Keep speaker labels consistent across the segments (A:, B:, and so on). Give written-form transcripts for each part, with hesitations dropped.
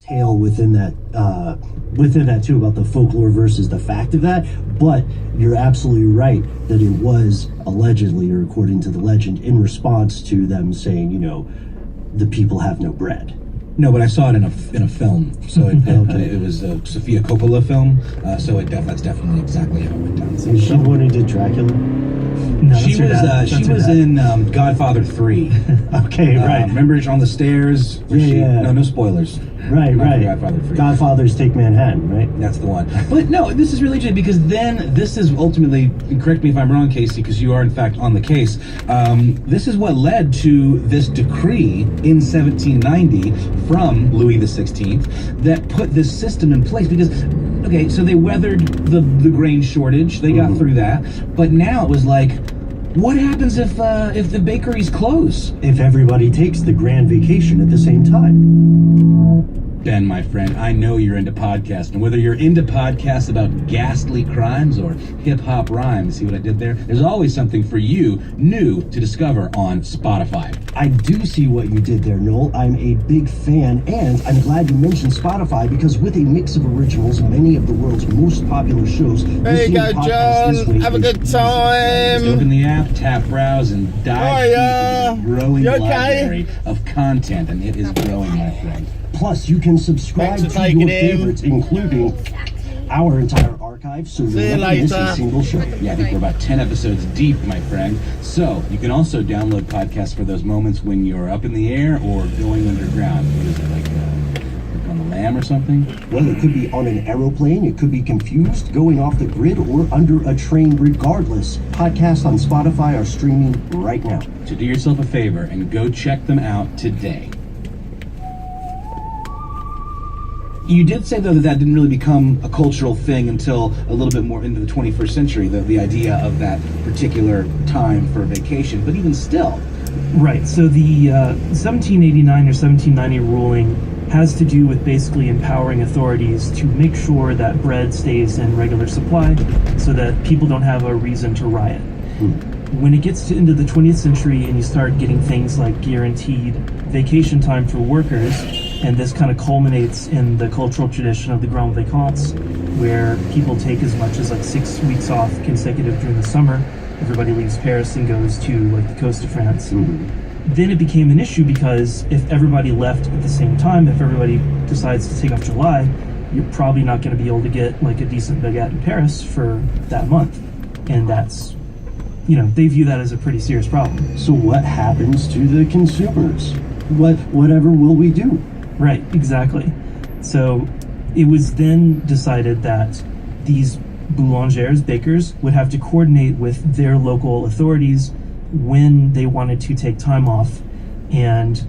A: tale within that too about the folklore versus the fact of that, but you're absolutely right that it was allegedly, or according to the legend, in response to them saying, the people have no bread.
B: No, but I saw it in a film, so it was a Sofia Coppola film, so that's definitely exactly how it went down.
A: Was she the one who did Dracula?
C: No,
B: she was in Godfather 3.
A: Okay, right.
B: Remember on the stairs?
A: Yeah.
B: No spoilers.
A: Right.
B: Godfather 3.
A: Godfathers Take Manhattan, right?
B: That's the one. But no, this is really interesting because then this is ultimately, and correct me if I'm wrong, Casey, because you are in fact on the case. This is what led to this decree in 1790 from Louis XVI that put this system in place because, okay, so they weathered the grain shortage, they got through that, but now it was like, what happens if the bakeries close?
A: If everybody takes the grand vacation at the same time.
B: Ben, my friend, I know you're into podcasts, and whether you're into podcasts about ghastly crimes or hip-hop rhymes, see what I did there? There's always something for you new to discover on Spotify.
A: I do see what you did there, Noel. I'm a big fan, and I'm glad you mentioned Spotify because with a mix of originals, many of the world's most popular shows.
D: There you go, John. Have a good time.
B: Just open the app, tap browse, and dive deep into the growing library of content, and it is growing, my friend.
A: Plus, you can subscribe to your favorites, including our entire archive, so you never miss a single show.
B: Yeah, I think we're about 10 episodes deep, my friend. So, you can also download podcasts for those moments when you're up in the air or going underground. What is it, like on the lam or something?
A: Well, it could be on an aeroplane, it could be confused, going off the grid, or under a train. Regardless, podcasts on Spotify are streaming right now.
B: So do yourself a favor and go check them out today. You did say, though, that didn't really become a cultural thing until a little bit more into the 21st century, the idea of that particular time for vacation, but even still.
C: Right, so the 1789 or 1790 ruling has to do with basically empowering authorities to make sure that bread stays in regular supply so that people don't have a reason to riot. When it gets into the 20th century and you start getting things like guaranteed vacation time for workers, and this kind of culminates in the cultural tradition of the Grand Vacances, where people take as much as like 6 weeks off consecutive during the summer. Everybody leaves Paris and goes to like the coast of France. Then it became an issue because if everybody left at the same time, if everybody decides to take off July, you're probably not going to be able to get like a decent baguette in Paris for that month. And that's, they view that as a pretty serious problem.
A: So what happens to the consumers? Whatever will we do?
C: Right, exactly. So it was then decided that these boulangers, bakers, would have to coordinate with their local authorities when they wanted to take time off. And,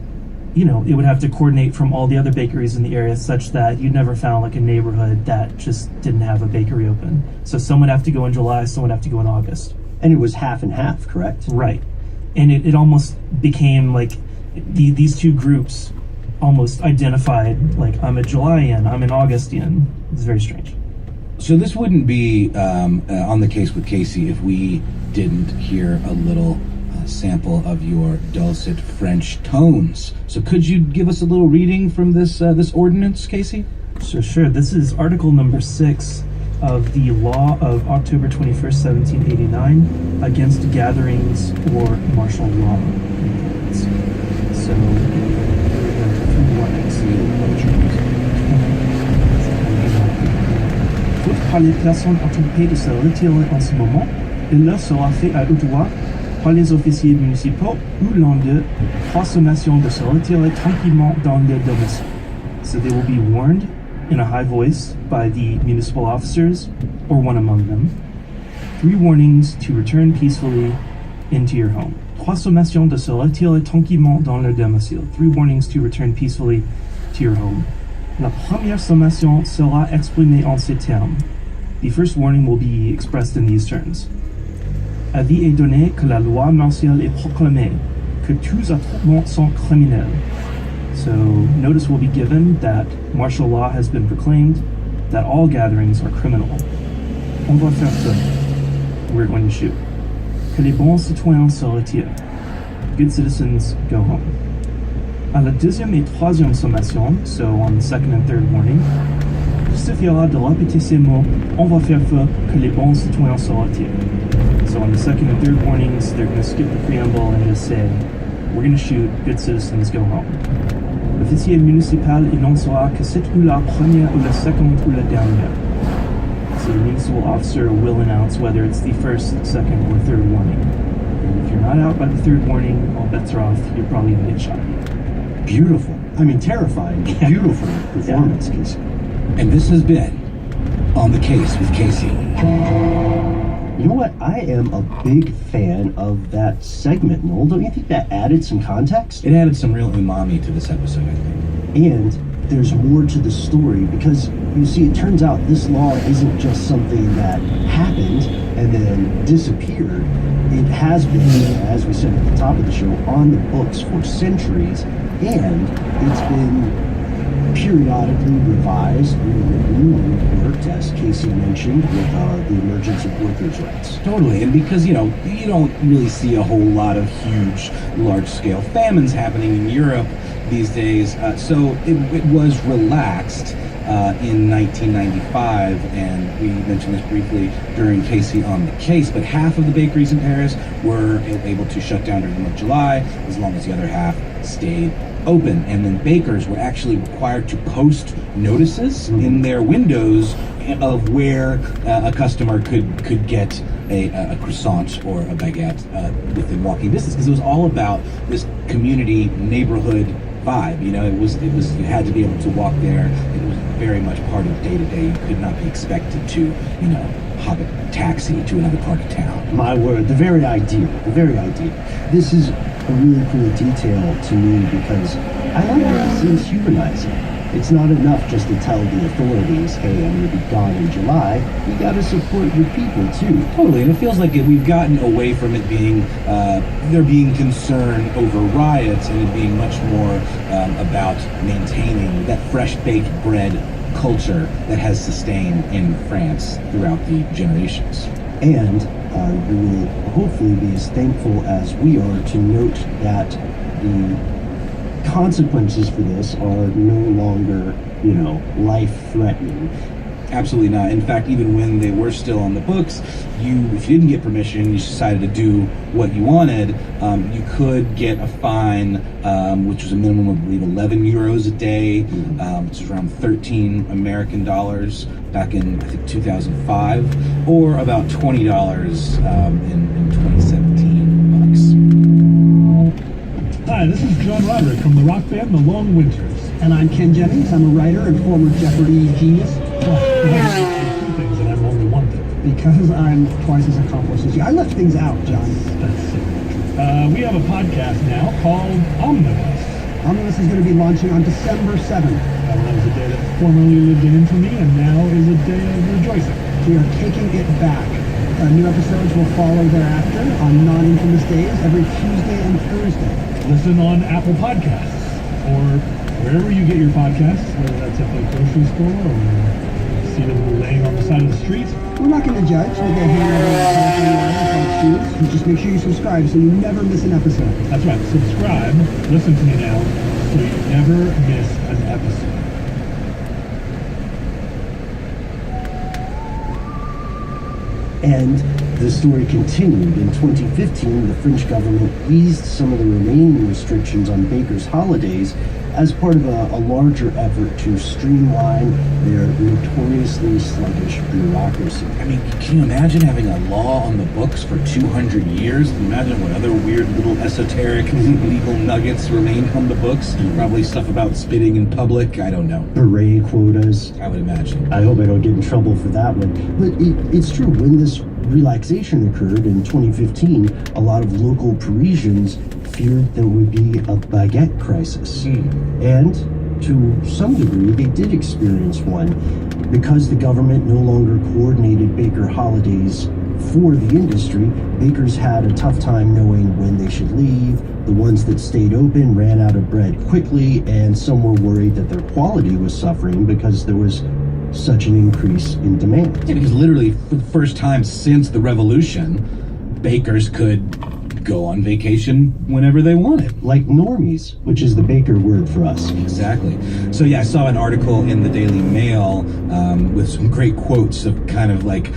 C: it would have to coordinate from all the other bakeries in the area such that you never found like a neighborhood that just didn't have a bakery open. So some would have to go in July, some would have to go in August.
A: And it was half and half, correct?
C: Right. And it almost became like these two groups almost identified, like I'm a Julyian, I'm an Augustian. It's very strange.
B: So this wouldn't be on the case with Casey if we didn't hear a little sample of your dulcet French tones. So could you give us a little reading from this ordinance, Casey?
C: Sure. This is Article number 6 of the Law of October 21st, 1789 against gatherings or martial law. So, par les personnes occupées de se retirer en ce moment, il leur sera fait à haute voix par les officiers municipaux ou l'un d'eux par sommation de se retirer tranquillement dans leur domicile. So they will be warned in a high voice by the municipal officers or one among them. 3 warnings to return peacefully into your home. 3 sommations de se retirer tranquillement dans leur domicile. 3 warnings to return peacefully to your home. La première sommation sera exprimée en ces termes. The first warning will be expressed in these terms. Avis est donné que la loi martiale est proclamée, que tous attroupements sont criminels. So notice will be given that martial law has been proclaimed, that all gatherings are criminal. On va faire feu. We're going to shoot. Que les bons citoyens se retirent. Good citizens go home. À la deuxième et troisième sommation, so on the second and third warning, justifiera de répéter ces mots, on va faire feu que les bons citoyens se retirent. So on the second and third warnings, they're going to skip the preamble and just say, we're going to shoot, good citizens go home. L'officier municipal énoncera que c'est ou la première ou la seconde ou la dernière. So the municipal officer will announce whether it's the first, second, or third warning. And if you're not out by the third warning, all bets are off, you're probably going to get shot.
A: Beautiful. I mean, terrifying, but beautiful performance, Casey.
B: And this has been On the Case with Casey.
A: You know what? I am a big fan of that segment, Noel. Don't you think that added some context?
B: It added some real umami to this episode, I think.
A: And there's more to the story because, you see, it turns out this law isn't just something that happened and then disappeared. It has been, as we said at the top of the show, on the books for centuries, and it's been periodically revised, rewritten, and reworked, as Casey mentioned, with the emergence of workers' rights.
B: Totally, and because, you don't really see a whole lot of huge, large-scale famines happening in Europe these days, so it was relaxed in 1995, and we mentioned this briefly during Casey on the Case, but half of the bakeries in Paris were able to shut down during the month of July, as long as the other half stayed open. And then bakers were actually required to post notices in their windows of where a customer could get a croissant or a baguette within walking distance, because it was all about this community neighborhood vibe. It was you had to be able to walk there. It was very much part of day to day. You could not be expected to hop a taxi to another part of town.
A: My word, the very idea. This is a really cool detail to me because I like that it seems humanizing. It's not enough just to tell the authorities, hey, I'm going to be gone in July. You got to support your people too.
B: Totally, and it feels like we've gotten away from it being there being concern over riots, and it being much more about maintaining that fresh baked bread culture that has sustained in France throughout the generations.
A: And you will hopefully be as thankful as we are to note that the consequences for this are no longer, life-threatening.
B: Absolutely not. In fact, even when they were still on the books, if you didn't get permission, you decided to do what you wanted, you could get a fine, which was a minimum of, I believe, 11 euros a day, which is around 13 American dollars back in, I think, 2005, or about $20 in 2017 bucks.
E: Hi, this is John Roderick from the rock band The Long Winters.
F: And I'm Ken Jennings. I'm a writer and former Jeopardy genius.
E: Two things, and I'm only one thing.
F: Because I'm twice as accomplished as you. I left things out, John.
E: That's it. We have a podcast now called Omnibus.
F: Omnibus is going to be launching on December 7th.
E: That was a day that formerly lived in infamy, and now is a day of rejoicing.
F: We are taking it back. New episodes will follow thereafter on non-infamous days every Tuesday and Thursday.
E: Listen on Apple Podcasts, or wherever you get your podcasts, whether that's at the grocery store or see them laying on the side of the street.
F: We're not going to judge. We'll get handed shoes. You just make sure you subscribe so you never miss an episode.
E: That's right. Subscribe. Listen to me now, so you never miss an episode.
A: And the story continued. In 2015, the French government eased some of the remaining restrictions on bakers' holidays as part of a larger effort to streamline their notoriously sluggish bureaucracy.
B: I mean, can you imagine having a law on the books for 200 years? Can you imagine what other weird little esoteric legal nuggets remained on the books? Probably stuff about spitting in public. I don't know.
A: Beret quotas.
B: I would imagine.
A: I hope I don't get in trouble for that one. But it's true, when this relaxation occurred in 2015, a lot of local Parisians feared there would be a baguette crisis. And to some degree, they did experience one because the government no longer coordinated baker holidays for the industry. Bakers had a tough time knowing when they should leave. The ones that stayed open ran out of bread quickly, and some were worried that their quality was suffering because there was such an increase in demand.
B: Yeah, because literally for the first time since the revolution, bakers could go on vacation whenever they wanted.
A: Like normies, which is the Baker word for us.
B: Exactly. So yeah, I saw an article in the Daily Mail with some great quotes of kind of like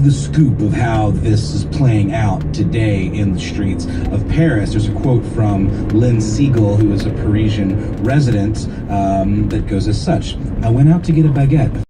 B: the scoop of how this is playing out today in the streets of Paris. There's a quote from Lynn Siegel, who is a Parisian resident, that goes as such: "I went out to get a baguette